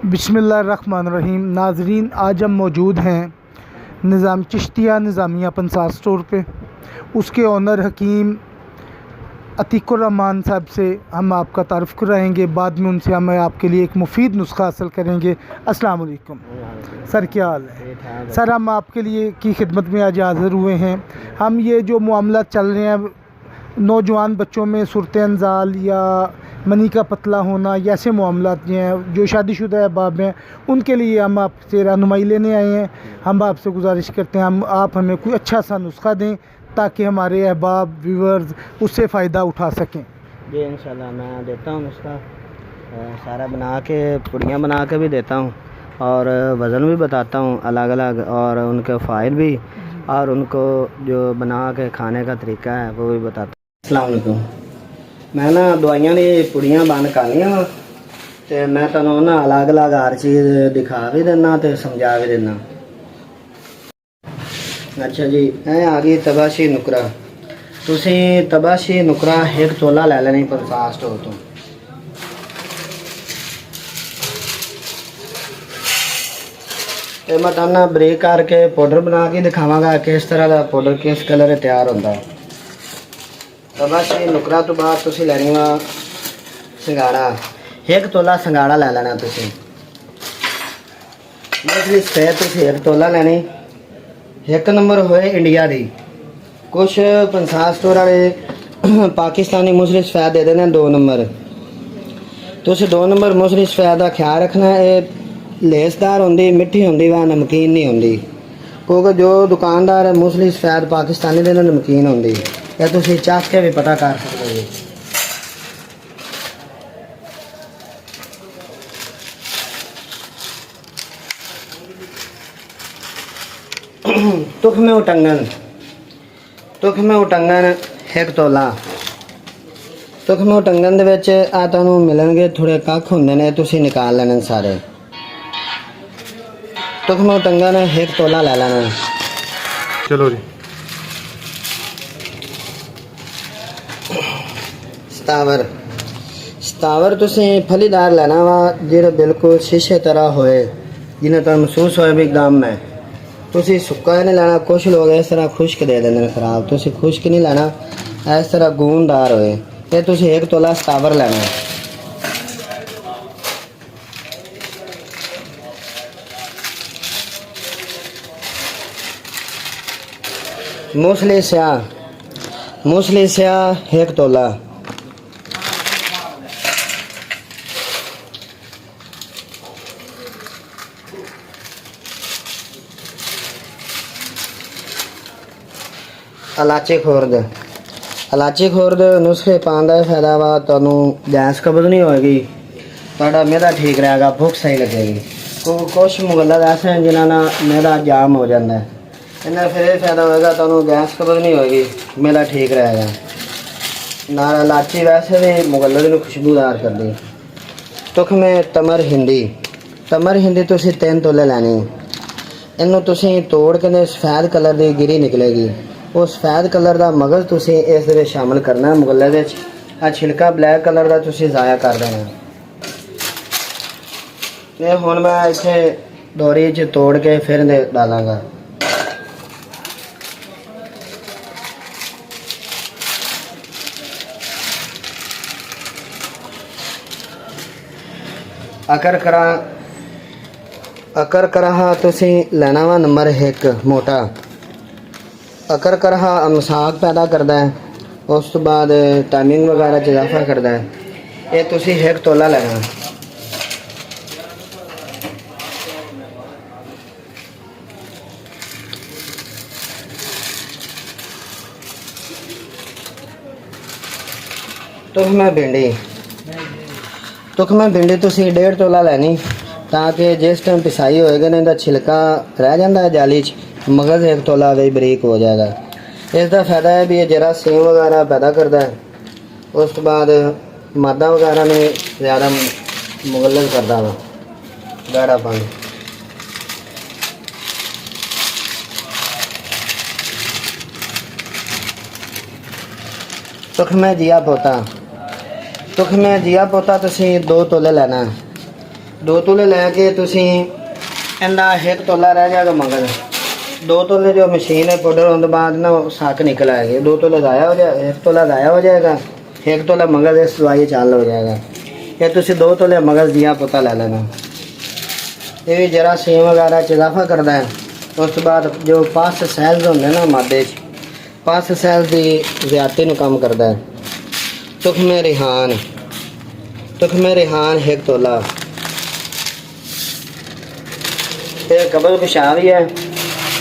बिस्मिल्लाहिर्रहमानिर्रहीम। नाजरीन, आज हम मौजूद हैं निज़ाम चिश्तिया निज़ामिया पंसार स्टोर पे। उसके ओनर हकीम अतीकुर्रहमान साहब से हम आपका तारुफ़ कराएंगे, बाद में उनसे हम आपके लिए एक मुफीद नुस्खा हासिल करेंगे। अस्सलाम वालेकुम सर, क्या हाल है सर? हम आपके लिए की खिदमत में आज हाज़िर हुए हैं। हम ये जो मामला चल रहे हैं नौजवान बच्चों में सूरत अंजाल या मनी का पतला होना या ऐसे मामलात हैं जो शादीशुदा अहबाब हैं, उनके लिए हम आपसे रहनुमाई लेने आए हैं। हम आपसे गुजारिश करते हैं आप हमें कोई अच्छा सा नुस्खा दें ताकि हमारे अहबाब व्यूअर्स उससे फ़ायदा उठा सकें। जी इंशाल्लाह मैं देता हूँ नुस्खा, सारा बना के पुड़ियाँ बना के भी देता हूँ और वज़न भी बताता हूँ अलग अलग, और उनके फ़ायदे भी, और उनको जो बना के खाने का तरीका है वो भी बताता हूँ। अस्सलाम वालेकुम। मैं ना दवाइयां दी पुड़ियां बन करनियां ते मैं तुहानूं ना अलग अलग हर चीज़ दिखा भी देना ते समझा भी देना। अच्छा जी, ਇਹ ਆ ਗਈ ਤਬਾਸ਼ੀ ਨੁਕਰਾ। ਤੁਸੀਂ ਤਬਾਸ਼ੀ ਨੁਕਰਾ ਇੱਕ ਤੋਲਾ ਲੈ ਲੈਣੀ ਪੰਸਾਰ ਸਟੋਰ ਤੋਂ। ਤੇ ਮੈਂ ਤੁਹਾਨੂੰ ਬ੍ਰੇਕ ਕਰਕੇ ਪਾਊਡਰ ਬਣਾ ਕੇ ਦਿਖਾਵਾਂਗਾ ਕਿਸ ਤਰ੍ਹਾਂ ਦਾ ਪਾਊਡਰ ਕਿਸ ਕਲਰ ਤਿਆਰ ਹੁੰਦਾ। ਤਬਾਸ਼ੀ ਨੁਕਰਾ ਤੋਂ ਬਾਅਦ ਤੁਸੀਂ ਲੈਣੀ ਵਾ ਸਿੰਗਾੜਾ। ਇੱਕ ਤੋਲਾ ਸਿੰਗਾੜਾ ਲੈ ਲੈਣਾ ਤੁਸੀਂ। ਮਛਲੀ ਸਫੈਦ ਤੁਸੀਂ ਇੱਕ ਤੋਲਾ ਲੈਣੀ। ਇੱਕ ਨੰਬਰ ਹੋਏ ਇੰਡੀਆ ਦੀ। ਕੁਛ ਪੰਸਾਰ ਸਟੋਰ ਵਾਲੇ ਪਾਕਿਸਤਾਨੀ ਮੁਸਲੀ ਸਫੈਦ ਦੇ ਦਿੰਦੇ 2 ਨੰਬਰ। ਤੁਸੀਂ 2 ਨੰਬਰ ਮੁਸਲੀ ਸਫੈਦ ਦਾ ਖਿਆਲ ਰੱਖਣਾ। ਇਹ ਲੇਸਦਾਰ ਹੁੰਦੀ, ਮਿੱਠੀ ਹੁੰਦੀ ਵਾ, ਨਮਕੀਨ ਨਹੀਂ ਹੁੰਦੀ। ਕਿਉਂਕਿ ਜੋ ਦੁਕਾਨਦਾਰ ਹੈ ਮੁਸਲੀ ਸਫੈਦ ਪਾਕਿਸਤਾਨੀ ਦੇ ਨਾਲ ਨਮਕੀਨ ਹੁੰਦੀ। ਇਹ ਤੁਸੀਂ ਚੱਖ ਕੇ ਵੀ ਪਤਾ ਕਰ ਸਕਦੇ ਹੋ। ਤੁਖਮੇ ਉਟੰਗਨ ਇੱਕ ਤੋਲਾ। ਤੁਖਮੇ ਉਟੰਗਨ ਦੇ ਵਿੱਚ ਆ ਤੁਹਾਨੂੰ ਮਿਲਣਗੇ ਥੋੜੇ ਕੱਖ ਹੁੰਦੇ ਨੇ, ਤੁਸੀਂ ਨਿਕਾਲ ਲੈਣੇ ਸਾਰੇ। ਤੁਖਮੇ ਉਟੰਗਨ ਇੱਕ ਤੋਲਾ ਲੈ ਲੈਣਾ। ਚਲੋ ਜੀ। ਸਤਾਵਰ ਤੁਸੀਂ ਫਲੀਦਾਰ ਲੈਣਾ ਵਾ, ਜਿਹੜਾ ਬਿਲਕੁਲ ਸ਼ੀਸ਼ੇ ਤਰ੍ਹਾਂ ਹੋਏ, ਜਿਹਨੇ ਤੁਹਾਨੂੰ ਮਹਿਸੂਸ ਹੋਏ ਵੀ ਗਮ ਹੈ। ਤੁਸੀਂ ਸੁੱਕਾ ਨਹੀਂ ਲੈਣਾ। ਕੁਛ ਲੋਕ ਇਸ ਤਰ੍ਹਾਂ ਖੁਸ਼ਕ ਦੇ ਦਿੰਦੇ ਨੇ ਖਰਾਬ, ਤੁਸੀਂ ਖੁਸ਼ਕ ਨਹੀਂ ਲੈਣਾ, ਇਸ ਤਰ੍ਹਾਂ ਗੂੰਦਾਰ ਹੋਏ। ਇਹ ਤੁਸੀਂ ਇੱਕ ਤੋਲਾ ਸਤਾਵਰ ਲੈਣਾ। मूसली स्याह एक तोला। इलाची खुर्द नुस्खे पाने का फायदा वा, तुहानूं गैस कब्ज नहीं होएगी, तुहाडा मैदा ठीक रहेगा, भुख सही लगेगी। कुछ मुगलत ऐसे हैं जिन्हां नाल मैदा जाम हो जाता है, इन्हें फिर ये फायदा होएगा, तुहानूं गैस कब्ज नहीं होएगी, मैदा ठीक रहेगा। नाल इलाची वैसे भी मुगलत नूं खुशबूदार करदी। तुखमे तमर हिंदी तुसीं 3 तोले लैनी। इनू तुसीं तोड़ के सफेद कलर की गिरी निकलेगी। वो सफेद कलर का मगज तुसीं इस दे शामिल करना मुगले दे। आ छिलका ब्लैक कलर का तुसीं ज़ाया कर देना। ये हुण मैं इत्थे डोरी च तोड़ के फिर डालांगा। अकर कराहा तुसीं लेना वा नंबर 1 मोटा। अकर कराहा मसाक पैदा करता है, उस तो बाद टाइमिंग वगैरह च इजाफा करता है। ये तुसीं 1 तोला लेना। तुखमे भिंडी तुसीं 1.5 तोला लैनी, ताकि जिस टाइम पिसाई होएगी ना इहदा छिलका रह जाता है जाली च, मगज 1 तोला भी बरीक हो जाएगा। इसका फायदा है भी ये जरा सेम वगैरह पैदा करता है, उस तो बाद मादा वगैरह में ज़्यादा मुगलत करता वा गाढ़ापन। तुखमे जिया पोता तुसीं 2 तोले लेना। 2 ਤੋਲੇ ਲੈ ਕੇ ਤੁਸੀਂ ਇਹਦਾ 1 ਤੋਲਾ ਰਹਿ ਜਾਏਗਾ ਮਗਰ 2 ਤੋਲੇ ਜੋ ਮਸ਼ੀਨ ਹੈ ਪਾਊਡਰ ਹੋਣ ਤੋਂ ਬਾਅਦ ਨਾ ਸਾਕ ਨਿਕਲ ਆएगी 2 ਤੋਲੇ ਜ਼ਾਇਆ ਹੋ ਜਾਏ 1 ਤੋਲਾ ਜ਼ਾਇਆ ਹੋ ਜਾਏਗਾ 1 ਤੋਲਾ ਮਗਰ ਇਸ ਦਵਾਈ ਚੱਲ ਹੋ ਜਾਏਗਾ ਇਹ ਤੁਸੀਂ 2 ਤੋਲੇ ਮਗਰ ਦੀਆਂ ਪਤਾ ਲੈ ਲੈਣਾ ਇਹ ਵੀ ਜਰਾਸੀਮ ਵਗੈਰਾ ਚ ਇਜ਼ਾਫਾ ਕਰਦਾ ਹੈ ਉਸ ਤੋਂ ਬਾਅਦ ਜੋ ਪਾਸ ਸੈਲਸ ਹੁੰਦੇ ਨਾ ਮਾਦੇ ਚ ਪਾਸ ਸੈਲ ਦੀ ਜ਼ਿਆਦਤੀ ਨੂੰ ਕੰਮ ਕਰਦਾ ਹੈ ਤੁਖਮੇ ਰਿਹਾਨ 1 ਤੋਲਾ ਇਹ ਕਬਰ ਪਿਸ਼ਾਬ ਵੀ ਹੈ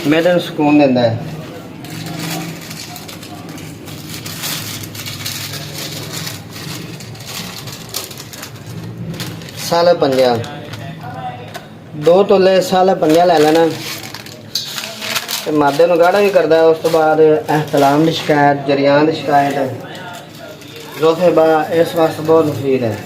ਮੈਦੇ ਨੂੰ ਸਕੂਨ ਦਿੰਦਾ ਹੈ ਸਾਲ ਪੰਜਾ 2 ਤੋਲੇ ਸਾਲ ਪੰਜਾ ਲੈ ਲੈਣਾ ਤੇ ਮਾਦੇ ਨੂੰ ਗਾੜਾ ਵੀ ਕਰਦਾ ਉਸ ਤੋਂ ਬਾਅਦ ਇਹਤਲਾਮ ਦੀ ਸ਼ਿਕਾਇਤ ਜਰੀਆਨ ਦੀ ਸ਼ਿਕਾਇਤ ਜ਼ੋਫੇ ਬਾ ਇਸ ਵਾਸਤੇ ਬਹੁਤ ਮੁਫੀਦ ਹੈ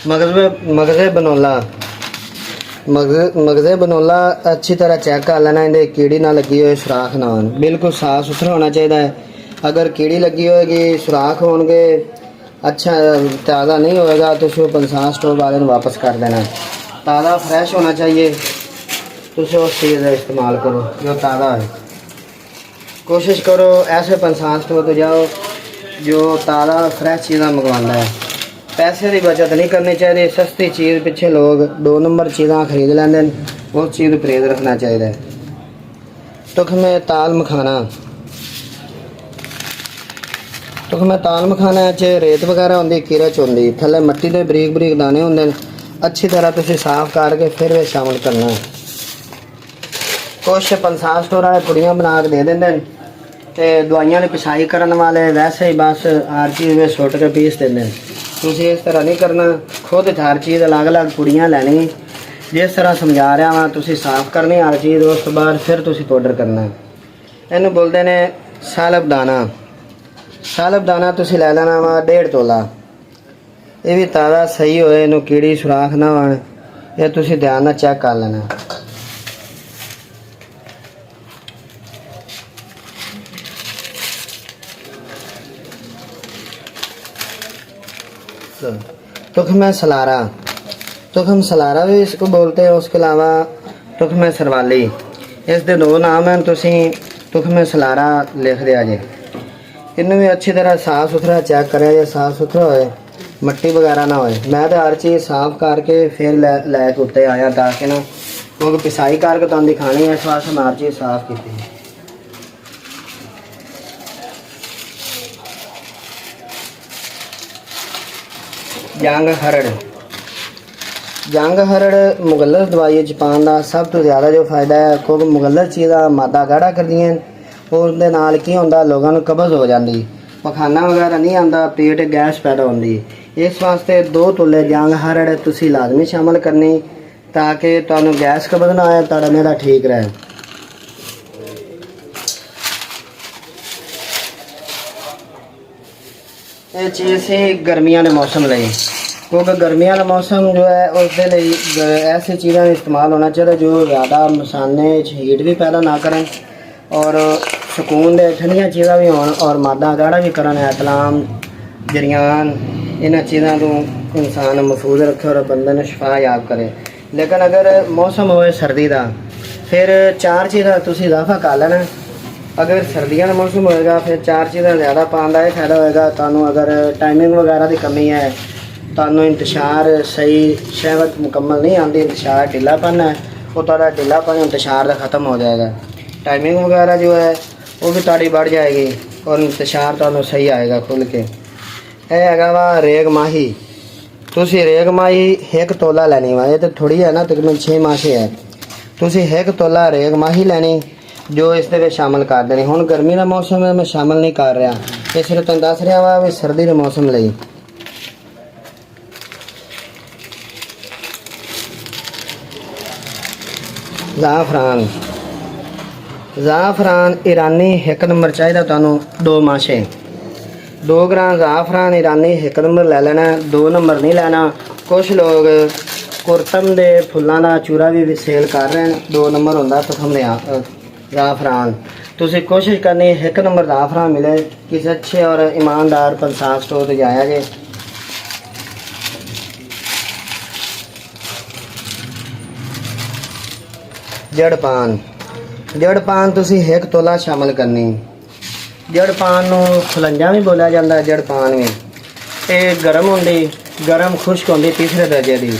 मगज़े बनोला अच्छी तरह चेक कर लेना इन्हें कीड़ी ना लगी हो सुराख ना हो बिल्कुल साफ सुथरा होना चाहिए है अगर कीड़ी लगी होगी सुराख होंगे अच्छा ताज़ा नहीं होएगा तो उसको पंसार स्टोर वाले ने वापस कर देना ताज़ा फ्रेश होना चाहिए तो उस चीज़ का इस्तेमाल करो जो ताज़ा है कोशिश करो ऐसे पंसार स्टोर तो जाओ जो ताज़ा फ्रेश चीज़ें मंगवाता है पैसे की बचत नहीं करनी चाहिए सस्ती चीज़ पिछे लोग 2 नंबर चीज़ां खरीद लेंगे उस चीज़ परहेज रखना चाहिए तुखमे ताल मखाना च रेत वगैरह होंदी किरच होंदी थल्ले मट्टी के बरीक बरीक दाने होंदे अच्छी तरह तुसीं साफ करके फिर वे शामिल करना कुछ पंसार स्टोर वाले पुड़ियाँ बना के दे देंगे ते दवाइयां की पिसाई करने वाले वैसे ही बस हर चीज़ में सुट के पीस देंगे तुसीं इस तरह नहीं करना खुद हर चीज़ अलग अलग पुड़ियाँ लैनी जिस तरह समझा रहा वा तुसीं साफ करनी हर चीज़ उस तो बाद फिर तुसीं पाउडर करना इन्हूं बोलते हैं सालब दाना तुसीं लै लेना वा 1.5 तोला ये भी ताज़ा सही होए इन्हूं कीड़ी सुराख ना होण ये तुसीं ध्यान नाल चेक कर लेना तुखम सलारा भी इसको बोलते हैं उसके अलावा तुखम सरवाली इस दे 2 नाम हैं तुसीं तुखम सलारा लिख दिया जे इन्हें भी अच्छी तरह साफ सुथरा चेक करें जे साफ सुथरा होए मट्टी वगैरह ना होए मैं तो हर चीज़ साफ करके फिर लैके उत्ते आया ताकि ना क्योंकि पिसाई करके तुहानूं दिखानी है इस वास्ते मैं हर चीज़ साफ की जंग हरड़ मुगलस दवाई च पाने का सब तो ज़्यादा जो फायदा है क्योंकि मुगलस चीज़ा मादा गाढ़ा करदियां उस दे नाल की होंदा लोगों को कब्ज़ हो जाती पखाना वगैरह नहीं आता पेट गैस पैदा होती इस वास्ते 2 तोले जंग हरड़ तुसीं लाजमी शामिल करनी ताकि तुहानूं गैस कब्ज़ ना आए तुहाडा मेरा ठीक रहे ये चीज़ सी गर्मियों के मौसम लई क्योंकि गर्मियों का मौसम जो है उसके लिए ऐसी चीज़ें इस्तेमाल होना चाहिए जो ज़्यादा मसाने हीट भी पैदा ना करें और सुकून दे ठंडियाँ चीज़ां भी होन और मादा गाढ़ा भी करन इतलाम जरियान इन चीज़ों को इंसान महफूज रखे और बंदे ने शफा याब करे लेकिन अगर मौसम होए सर्दी का फिर 4 चीज़ां तुसीं इजाफा कर लेना अगर सर्दियों का मौसम होएगा फिर 4 चीज़ें ज़्यादा पाने का फायदा होएगा तुहानूं अगर टाइमिंग वगैरह की कमी है तुहानूं इंतशार सही शहवत मुकम्मल नहीं आती इंतशार ढीलापन है वो तुहाडा ढीलापन इंतशार का ख़त्म हो जाएगा टाइमिंग वगैरह जो है वो भी तुहाडी बढ़ जाएगी और इंतशार तुहानूं सही आएगा खुल के यह हैगा वा रेग माही तुसीं रेग माही 1 तोला लैनी वा ये तो थोड़ी है ना तकरीबन 6 मासे है तुसीं 1 तोला रेग माही लैनी जो इस दे शामिल कर देनी हुण गर्मी का मौसम है मैं शामिल नहीं कर रहा इस लिए तुहानूं दस रहा वा भी सर्दी के मौसम लई ज़ाफ़रान ईरानी 1 नंबर चाहिए तुहानूं 2 माशे 2 ग्राम ज़ाफ़रान ईरानी 1 नंबर ले लेना 2 नंबर नहीं लेना कुछ लोग कुरतम के फुलों का चूरा भी सेल कर रहे हैं 2 नंबर होंदा तुखम ज़ाफ़रान ਤੁਸੀਂ ਕੋਸ਼ਿਸ਼ ਕਰਨੀ 1 ਨੰਬਰ ਦਾ ਆਫਰਾਂ ਮਿਲੇ ਕਿਸੇ ਅੱਛੇ ਔਰ ਈਮਾਨਦਾਰ ਪੰਸਾਰ ਸਟੋਰ ਤੇ ਜਾਇਆ ਜੇ। ਜੜ ਪਾਨ ਤੁਸੀਂ 1 ਤੋਲਾ ਸ਼ਾਮਲ ਕਰਨੀ। ਜੜ ਪਾਨ ਨੂੰ ਖੁਲੰਜਾ ਵੀ ਬੋਲਿਆ ਜਾਂਦਾ, ਜੜ ਪਾਨ ਵੀ। ਇਹ ਗਰਮ ਖੁਸ਼ਕ ਹੁੰਦੀ ਤੀਸਰੇ ਦਰਜੇ ਦੀ।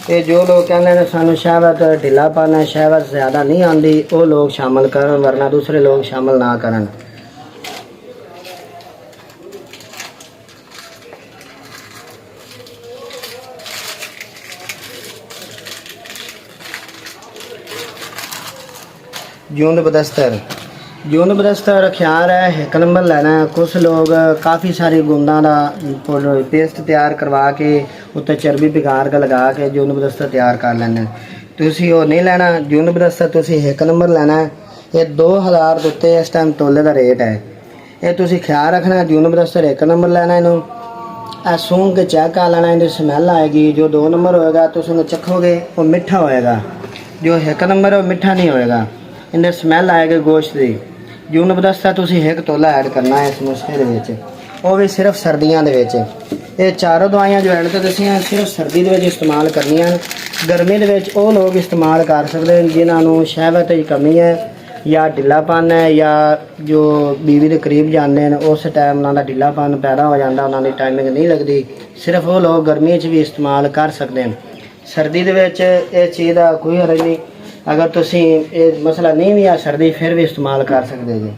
ਇਹ ਜੋ ਲੋਕ ਕਹਿੰਦੇ ਨੇ ਸਾਨੂੰ ਸ਼ਹਿਵਤ ਢਿੱਲਾ ਪਾਣਾ, ਸ਼ਹਿਵਤ ਜ਼ਿਆਦਾ ਨਹੀਂ ਆਉਂਦੀ, ਉਹ ਲੋਕ ਸ਼ਾਮਲ ਕਰਨ, ਵਰਨਾ ਦੂਸਰੇ ਲੋਕ ਸ਼ਾਮਲ ਨਾ ਕਰਨ। ਜੂੰਦ ਬਦਸਤਰ ਖਿਆਲ ਹੈ 1 ਨੰਬਰ ਲੈਣਾ। ਕੁਛ ਲੋਕ ਕਾਫੀ ਸਾਰੀ ਗੁੰਦਾਂ ਦਾ ਪੇਸਟ ਤਿਆਰ ਕਰਵਾ ਕੇ ਉੱਤੇ ਚਰਬੀ ਪਿਘਾਰ ਕੇ ਲਗਾ ਕੇ ਜੂੰਦ ਬਦਸਤਰ ਤਿਆਰ ਕਰ ਲੈਂਦੇ। ਤੁਸੀਂ ਉਹ ਨਹੀਂ ਲੈਣਾ। ਜੂੰਦ ਬਦਸਤਰ ਤੁਸੀਂ 1 ਨੰਬਰ ਲੈਣਾ। ਇਹ 2000 ਦੇ ਉੱਤੇ ਇਸ ਟਾਈਮ ਤੋਲੇ ਦਾ ਰੇਟ ਹੈ। ਇਹ ਤੁਸੀਂ ਖਿਆਲ ਰੱਖਣਾ। ਜੂੰਦ ਬਦਸਤਰ 1 ਨੰਬਰ ਲੈਣਾ। ਇਹਨੂੰ ਇਹ ਸੂੰਘ ਕੇ ਚੈੱਕ ਕਰ ਲੈਣਾ, ਇਹਦੀ ਸਮੈਲ ਆਏਗੀ। ਜੋ 2 ਨੰਬਰ ਹੋਏਗਾ ਤੁਸੀਂ ਉਹਨੂੰ ਚੱਖੋਗੇ, ਉਹ ਮਿੱਠਾ ਹੋਏਗਾ। ਜੋ 1 ਨੰਬਰ ਉਹ ਮਿੱਠਾ ਨਹੀਂ ਹੋਏਗਾ, ਇਹਦੇ ਸਮੈਲ ਆਏਗੀ ਗੋਸ਼ਤ ਦੀ। ਜੂੰਦ ਬਦਸਤਰ ਤੁਸੀਂ 1 ਤੋਲਾ ਐਡ ਕਰਨਾ ਹੈ ਇਸ ਨੁਸਖੇ ਦੇ ਵਿੱਚ, ਉਹ ਵੀ ਸਿਰਫ ਸਰਦੀਆਂ ਦੇ ਵਿੱਚ। ਇਹ ਚਾਰੋਂ ਦਵਾਈਆਂ ਜੋ ਐਡ ਕਰ ਦਸੀਆਂ ਸਿਰਫ ਸਰਦੀ ਦੇ ਵਿੱਚ ਇਸਤੇਮਾਲ ਕਰਨੀਆਂ। ਗਰਮੀ ਦੇ ਵਿੱਚ ਉਹ ਲੋਕ ਇਸਤੇਮਾਲ ਕਰ ਸਕਦੇ ਨੇ ਜਿਨ੍ਹਾਂ ਨੂੰ ਸ਼ਹਿਵਤ ਦੀ ਕਮੀ ਹੈ ਜਾਂ ਢਿੱਲਾਪਨ ਹੈ, ਜਾਂ ਜੋ ਬੀਵੀ ਦੇ ਕਰੀਬ ਜਾਂਦੇ ਨੇ ਉਸ ਟਾਈਮ ਉਹਨਾਂ ਦਾ ਢਿੱਲਾਪਨ ਪੈਦਾ ਹੋ ਜਾਂਦਾ, ਉਹਨਾਂ ਦੀ ਟਾਈਮਿੰਗ ਨਹੀਂ ਲੱਗਦੀ। ਸਿਰਫ ਉਹ ਲੋਕ ਗਰਮੀ 'ਚ ਵੀ ਇਸਤੇਮਾਲ ਕਰ ਸਕਦੇ ਨੇ। ਸਰਦੀ ਦੇ ਵਿੱਚ ਇਹ ਚੀਜ਼ ਦਾ ਕੋਈ ਹਰਜ ਨਹੀਂ। ਅਗਰ ਤੁਸੀਂ ਇਹ ਮਸਲਾ ਨਹੀਂ ਵੀ ਆ ਸਰਦੀ ਫਿਰ ਵੀ ਇਸਤੇਮਾਲ ਕਰ ਸਕਦੇ ਜੀ।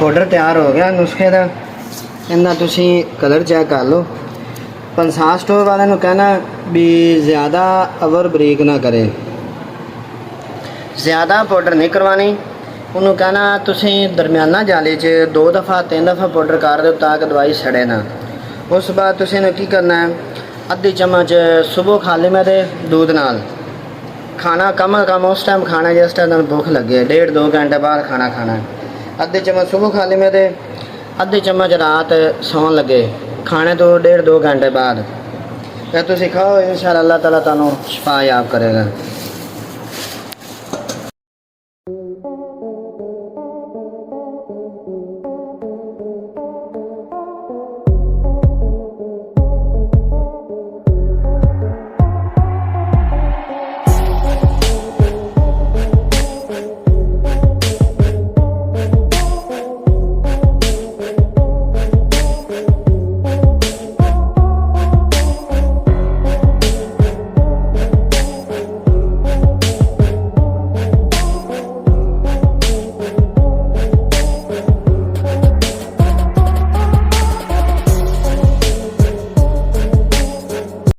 ਪਾਊਡਰ ਤਿਆਰ ਹੋ ਗਿਆ ਨੁਸਖੇ ਦਾ। ਇਹਦਾ ਤੁਸੀਂ ਕਲਰ ਚੈੱਕ ਕਰ ਲਓ। ਪੰਸਾਰ ਸਟੋਰ ਵਾਲਿਆਂ ਨੂੰ ਕਹਿਣਾ ਵੀ ਜ਼ਿਆਦਾ ਅਵਰ ਬਰੀਕ ਨਾ ਕਰੇ, ਜ਼ਿਆਦਾ ਪਾਊਡਰ ਨਹੀਂ ਕਰਵਾਉਣੀ। ਉਹਨੂੰ ਕਹਿਣਾ ਤੁਸੀਂ ਦਰਮਿਆਨਾ ਜਾਲੇ 'ਚ 2 ਦਫਾ 3 ਦਫਾ ਪਾਊਡਰ ਕਰ ਦਿਓ ਤਾਂ ਕਿ ਦਵਾਈ ਸੜੇ ਨਾ। ਉਸ ਬਾਅਦ ਤੁਸੀਂ ਇਹਨੂੰ ਕੀ ਕਰਨਾ ਹੈ, ਅੱਧੀ ਚਮਚ ਸੁਬਹ ਖਾਲੀ ਮੈਦੇ दूध ਨਾਲ ਖਾਣਾ ਕਮ ਕਮ ਉਸ ਟਾਈਮ ਖਾਣਾ ਜਿਸ ਟਾਈਮ ਤੁਹਾਨੂੰ ਭੁੱਖ ਲੱਗੇ, 1.5-2 ਘੰਟੇ ਬਾਅਦ ਖਾਣਾ ਖਾਣਾ। ਅੱਧੇ ਚਮਚ ਸੁਬਹ ਖਾਲੀ ਮੈਦੇ, ਅੱਧੇ ਚਮਚ ਰਾਤ ਸੌਣ ਲੱਗੇ ਖਾਣੇ ਤੋਂ 1.5-2 ਘੰਟੇ ਬਾਅਦ। ਇਹ ਤੁਸੀਂ ਖਾਓ, ਇਨਸ਼ਾਅੱਲਾ ਅੱਲਾਹ ਤਾਲਾ ਤੁਹਾਨੂੰ ਸ਼ਿਫਾ ਯਾਬ ਕਰੇਗਾ।